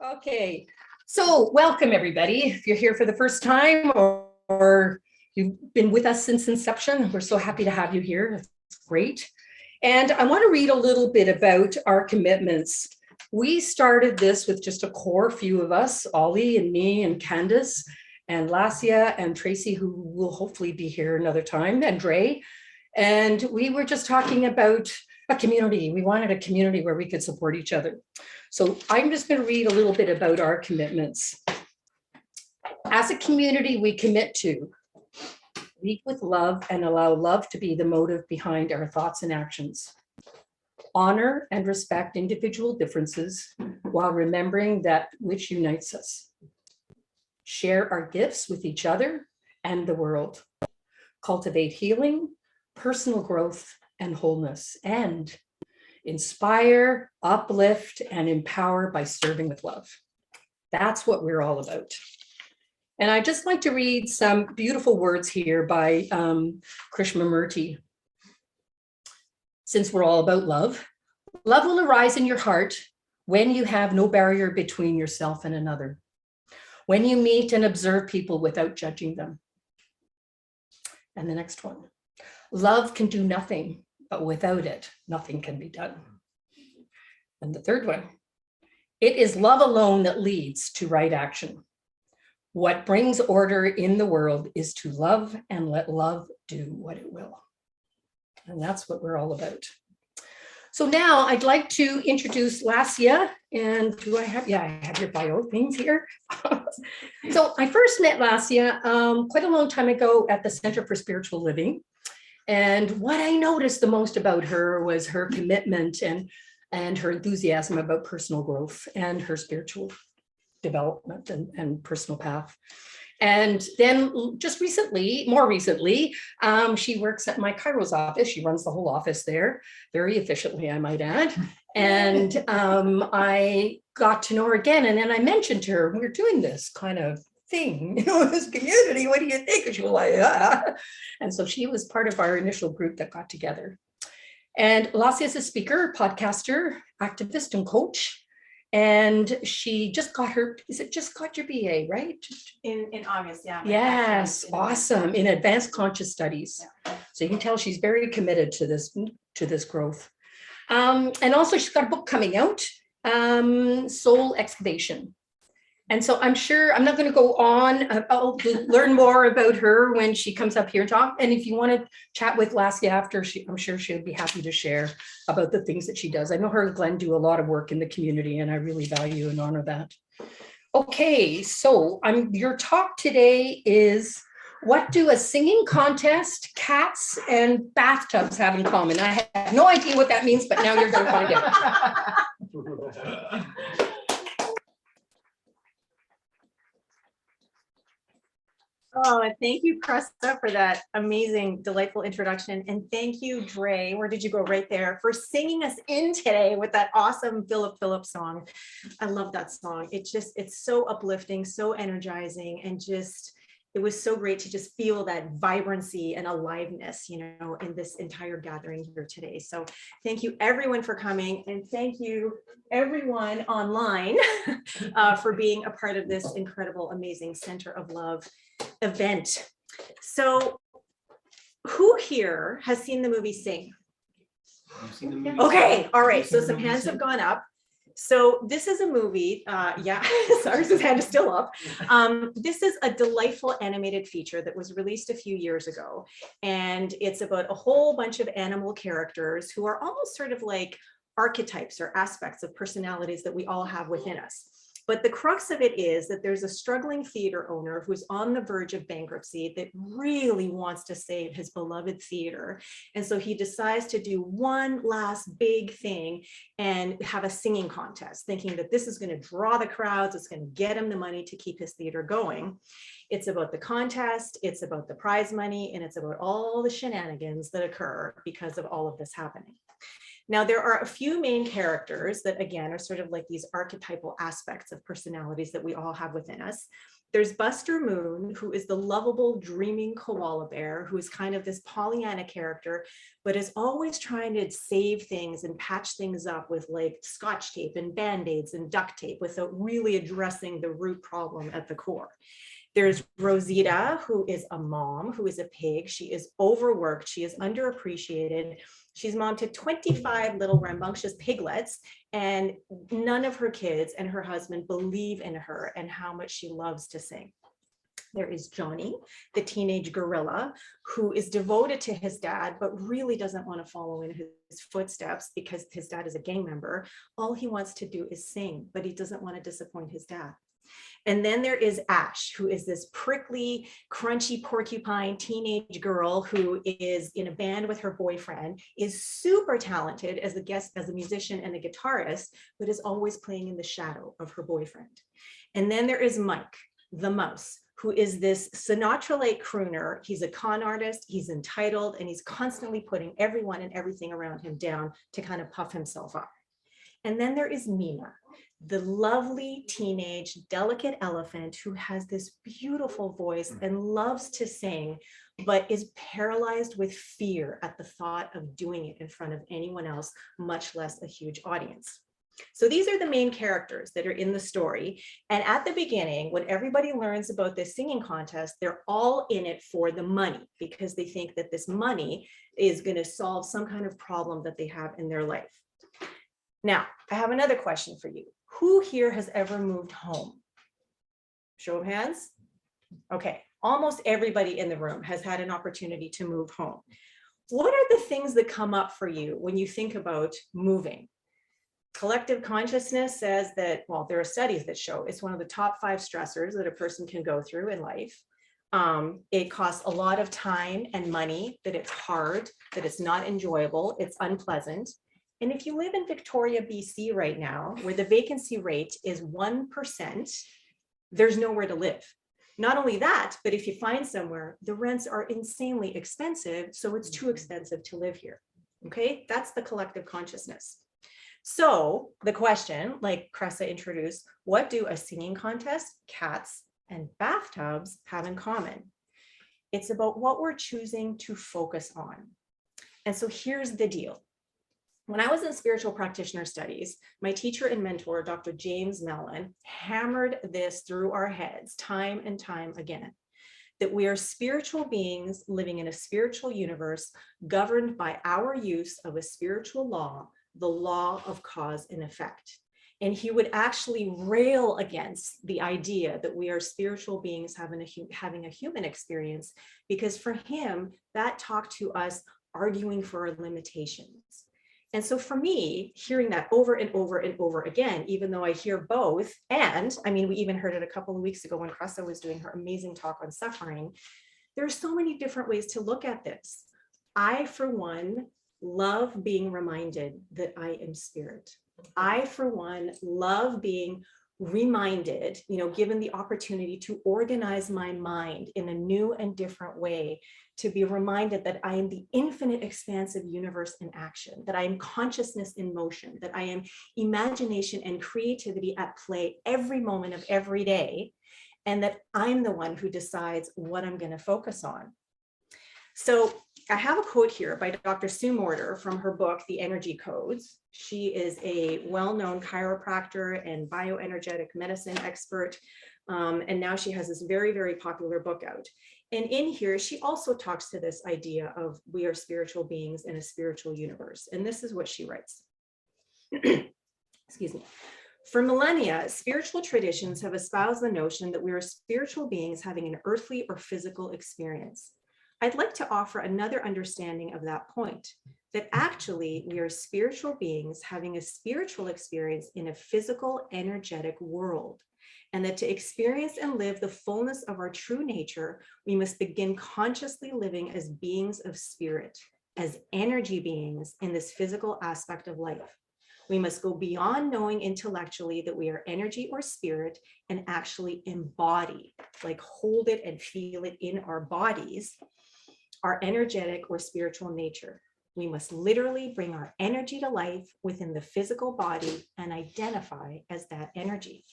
Okay, so welcome everybody. If you're here for the first time or you've been with us since inception, we're so happy to have you here. It's great. And I want to read a little bit about our commitments. We started this with just a core few of us, Ollie and me and Candace and Lesia and Tracy, who will hopefully be here another time, and Dre. And we were just talking about a community. We wanted a community where we could support each other. So I'm just going to read a little bit about our commitments. As a community, we commit to lead with love and allow love to be the motive behind our thoughts and actions. Honor and respect individual differences while remembering that which unites us. Share our gifts with each other and the world. Cultivate healing, personal growth, and wholeness, and inspire, uplift, and empower by serving with love. That's what we're all about. And I'd just like to read some beautiful words here by Krishnamurti. Since we're all about love, love will arise in your heart when you have no barrier between yourself and another, when you meet and observe people without judging them. And the next one, love can do nothing, but without it, nothing can be done. And the third one, it is love alone that leads to right action. What brings order in the world is to love and let love do what it will. And that's what we're all about. So now I'd like to introduce Lesia. And do I have, I have your bio things here. So I first met Lesia quite a long time ago at the Center for Spiritual Living. And what I noticed the most about her was her commitment and her enthusiasm about personal growth and her spiritual development and personal path. And then just recently, more recently, she works at my Kairos office. She runs the whole office there very efficiently, I might add. And I got to know her again. And then I mentioned to her, we're doing this kind of thing, this community, what do you think? And she was like, ah. And so she was part of our initial group that got together. And Lesia is a speaker, podcaster, activist, and coach. And she just got her, just got your BA, right? In August, yeah. Yes, awesome. In advanced conscious studies. Yeah. So you can tell she's very committed to this growth. And also she's got a book coming out, Soul Excavation. And so I'm sure I'm not going to go on. I'll learn more about her when she comes up here and talk. And if you want to chat with Lesia after, I'm sure she'll be happy to share about the things that she does. I know her and Glenn do a lot of work in the community, and I really value and honor that. Okay, so your talk today is, what do a singing contest, cats, and bathtubs have in common? I have no idea what that means, but now you're going to find out. Oh, and thank you, Cresta, for that amazing, delightful introduction. And thank you, Dre, where did you go? Right there, for singing us in today with that awesome Philip Phillips song. I love that song. It's so uplifting, so energizing, and it was so great to just feel that vibrancy and aliveness, in this entire gathering here today. So thank you everyone for coming, and thank you everyone online for being a part of this incredible, amazing Center of Love event. So who here has seen the movie Sing? Okay, all right, so some hands have gone up. So this is a movie, Cyrus's hand is still up. This is a delightful animated feature that was released a few years ago. And it's about a whole bunch of animal characters who are almost sort of like archetypes or aspects of personalities that we all have within us. But the crux of it is that there's a struggling theater owner who's on the verge of bankruptcy that really wants to save his beloved theater. And so he decides to do one last big thing and have a singing contest, thinking that this is going to draw the crowds, it's going to get him the money to keep his theater going. It's about the contest, it's about the prize money, and it's about all the shenanigans that occur because of all of this happening. Now, there are a few main characters that, again, are sort of like these archetypal aspects of personalities that we all have within us. There's Buster Moon, who is the lovable, dreaming koala bear, who is kind of this Pollyanna character, but is always trying to save things and patch things up with like Scotch tape and Band-Aids and duct tape without really addressing the root problem at the core. There's Rosita, who is a mom, who is a pig. She is overworked. She is underappreciated. She's mom to 25 little rambunctious piglets, and none of her kids and her husband believe in her and how much she loves to sing. There is Johnny, the teenage gorilla, who is devoted to his dad, but really doesn't want to follow in his footsteps because his dad is a gang member. All he wants to do is sing, but he doesn't want to disappoint his dad. And then there is Ash, who is this prickly, crunchy porcupine teenage girl who is in a band with her boyfriend, is super talented as a musician and a guitarist, but is always playing in the shadow of her boyfriend. And then there is Mike, the mouse, who is this Sinatra-like crooner. He's a con artist, he's entitled, and he's constantly putting everyone and everything around him down to kind of puff himself up. And then there is Mina, the lovely teenage delicate elephant who has this beautiful voice and loves to sing, but is paralyzed with fear at the thought of doing it in front of anyone else, much less a huge audience. So these are the main characters that are in the story. And at the beginning, when everybody learns about this singing contest, they're all in it for the money because they think that this money is going to solve some kind of problem that they have in their life. Now, I have another question for you. Who here has ever moved home? Show of hands. Okay, almost everybody in the room has had an opportunity to move home. What are the things that come up for you when you think about moving? Collective consciousness says that, well, there are studies that show it's one of the top 5 stressors that a person can go through in life. It costs a lot of time and money, that it's hard, that it's not enjoyable, it's unpleasant. And if you live in Victoria, BC right now, where the vacancy rate is 1%, there's nowhere to live. Not only that, but if you find somewhere, the rents are insanely expensive, so it's too expensive to live here. Okay, that's the collective consciousness. So the question, like Cressa introduced, what do a singing contest, cats, and bathtubs have in common? It's about what we're choosing to focus on. And so here's the deal. When I was in spiritual practitioner studies, my teacher and mentor, Dr. James Mellon, hammered this through our heads time and time again, that we are spiritual beings living in a spiritual universe governed by our use of a spiritual law, the law of cause and effect. And he would actually rail against the idea that we are spiritual beings having a human experience, because for him, that talked to us arguing for our limitations. And so for me, hearing that over and over and over again, even though I hear both, and I mean, we even heard it a couple of weeks ago when Cressa was doing her amazing talk on suffering, there are so many different ways to look at this. I, for one, love being reminded that I am spirit. I, for one, love being reminded, given the opportunity to organize my mind in a new and different way, to be reminded that I am the infinite expansive universe in action, that I am consciousness in motion, that I am imagination and creativity at play every moment of every day, and that I'm the one who decides what I'm going to focus on. So I have a quote here by Dr. Sue Morter from her book, The Energy Codes. She is a well-known chiropractor and bioenergetic medicine expert. And now she has this very, very popular book out. And in here, she also talks to this idea of we are spiritual beings in a spiritual universe. And this is what she writes. Excuse me. For millennia, spiritual traditions have espoused the notion that we are spiritual beings having an earthly or physical experience. I'd like to offer another understanding of that point, that actually we are spiritual beings having a spiritual experience in a physical, energetic world, and that to experience and live the fullness of our true nature, we must begin consciously living as beings of spirit, as energy beings in this physical aspect of life. We must go beyond knowing intellectually that we are energy or spirit and actually embody, like hold it and feel it in our bodies, our energetic or spiritual nature. We must literally bring our energy to life within the physical body and identify as that energy.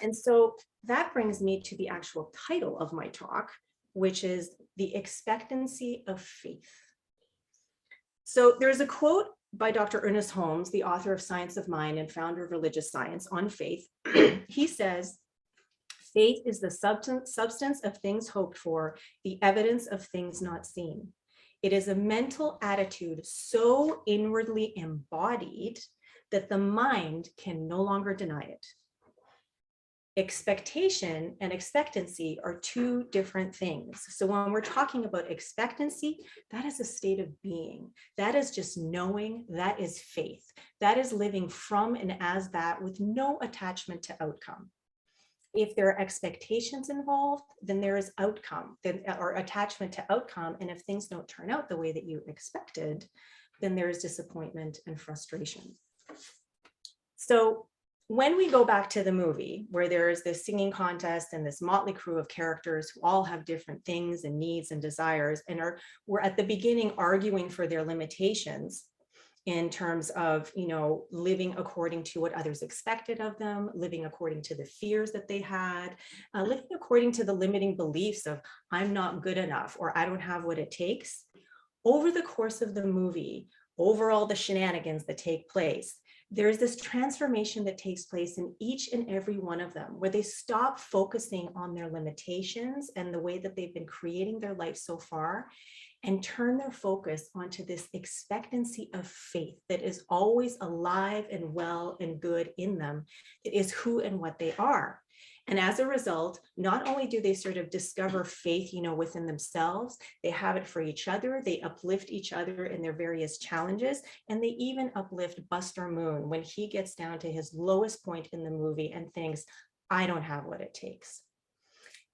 And so that brings me to the actual title of my talk, which is The Expectancy of Faith. So there's a quote by Dr. Ernest Holmes, the author of Science of Mind and founder of religious science, on faith. He says, faith is the substance of things hoped for, the evidence of things not seen. It is a mental attitude so inwardly embodied that the mind can no longer deny it. Expectation and expectancy are two different things. So when we're talking about expectancy, that is a state of being. That is just knowing, that is faith. That is living from and as that with no attachment to outcome. If there are expectations involved, then there is outcome or attachment to outcome. And if things don't turn out the way that you expected, then there is disappointment and frustration. So when we go back to the movie where there is this singing contest and this motley crew of characters who all have different things and needs and desires and we're at the beginning arguing for their limitations in terms of, living according to what others expected of them, living according to the fears that they had, living according to the limiting beliefs of I'm not good enough or I don't have what it takes. Over the course of the movie, over all the shenanigans that take place, there's this transformation that takes place in each and every one of them, where they stop focusing on their limitations and the way that they've been creating their life so far, and turn their focus onto this expectancy of faith that is always alive and well and good in them. It is who and what they are. And as a result, not only do they sort of discover faith, within themselves, they have it for each other, they uplift each other in their various challenges, and they even uplift Buster Moon when he gets down to his lowest point in the movie and thinks, I don't have what it takes.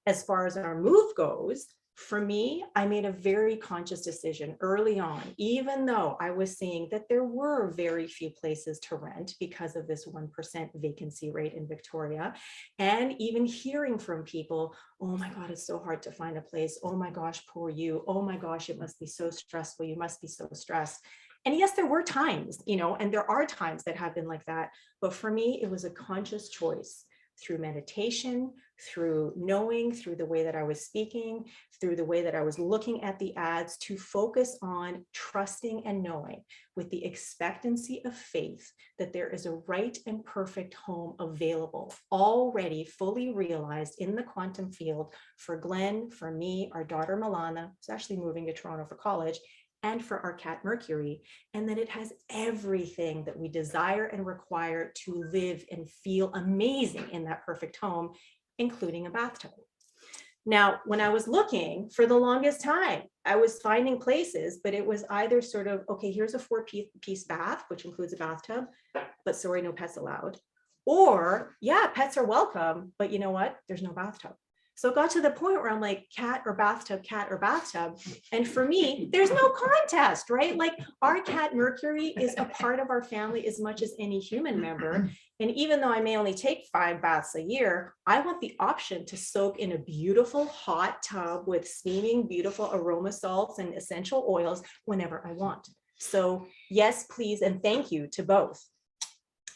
As far as our move goes, for me, I made a very conscious decision early on, even though I was seeing that there were very few places to rent because of this 1% vacancy rate in Victoria. And even hearing from people, oh my God, it's so hard to find a place. Oh my gosh, poor you. Oh my gosh, it must be so stressful. You must be so stressed. And yes, there were times, and there are times that have been like that. But for me, it was a conscious choice through meditation, through knowing, through the way that I was speaking, through the way that I was looking at the ads, to focus on trusting and knowing with the expectancy of faith that there is a right and perfect home available, already fully realized in the quantum field for Glenn, for me, our daughter Milana, who's actually moving to Toronto for college, and for our cat Mercury, and that it has everything that we desire and require to live and feel amazing in that perfect home, including a bathtub. Now, when I was looking for the longest time, I was finding places, but it was either sort of, okay, here's a 4-piece bath, which includes a bathtub, but sorry, no pets allowed. Or, yeah, pets are welcome, but you know what? There's no bathtub. So it got to the point where I'm like, cat or bathtub. And for me, there's no contest, right? Like our cat Mercury is a part of our family as much as any human member. And even though I may only take 5 baths a year, I want the option to soak in a beautiful hot tub with steaming, beautiful aroma salts and essential oils whenever I want. So yes, please, and thank you to both.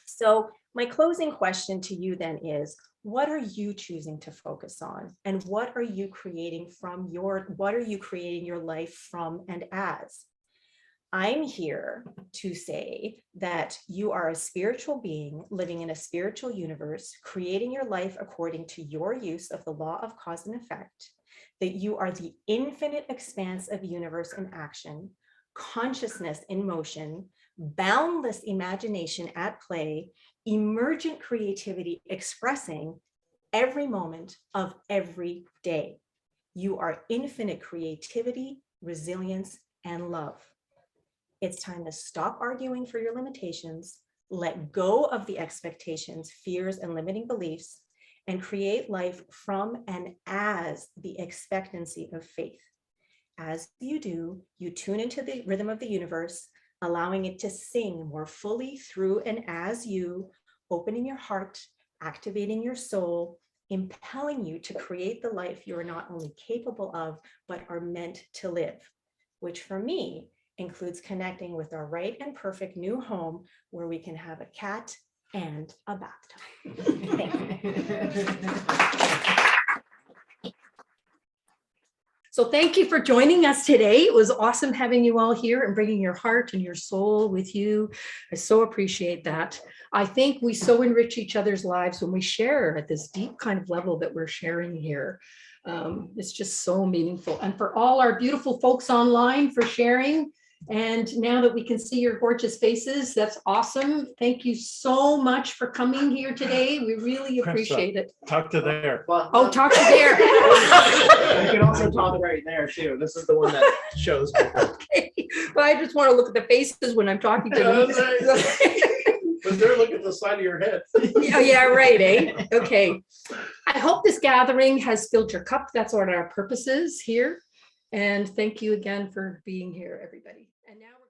So my closing question to you then is, what are you choosing to focus on? And what are you creating your life from and as? I'm here to say that you are a spiritual being living in a spiritual universe, creating your life according to your use of the law of cause and effect, that you are the infinite expanse of universe in action, consciousness in motion, boundless imagination at play, emergent creativity expressing every moment of every day. You are infinite creativity, resilience, and love. It's time to stop arguing for your limitations, let go of the expectations, fears, and limiting beliefs, and create life from and as the expectancy of faith. As you do, you tune into the rhythm of the universe, allowing it to sing more fully through and as you, opening your heart, activating your soul, impelling you to create the life you are not only capable of, but are meant to live, which for me includes connecting with our right and perfect new home where we can have a cat and a bathtub. So thank you for joining us today. It was awesome having you all here and bringing your heart and your soul with you. I so appreciate that. I think we so enrich each other's lives when we share at this deep kind of level that we're sharing here. It's just so meaningful. And for all our beautiful folks online for sharing. And now that we can see your gorgeous faces, that's awesome. Thank you so much for coming here today. We really appreciate it. Talk to there. Oh, talk to there. You can also talk right there too. This is the one that shows. Okay. Well, I just want to look at the faces when I'm talking to them. But they're looking at the side of your head. Yeah, right, eh? Okay. I hope this gathering has filled your cup. That's what our purpose is here. And thank you again for being here, everybody. And now we're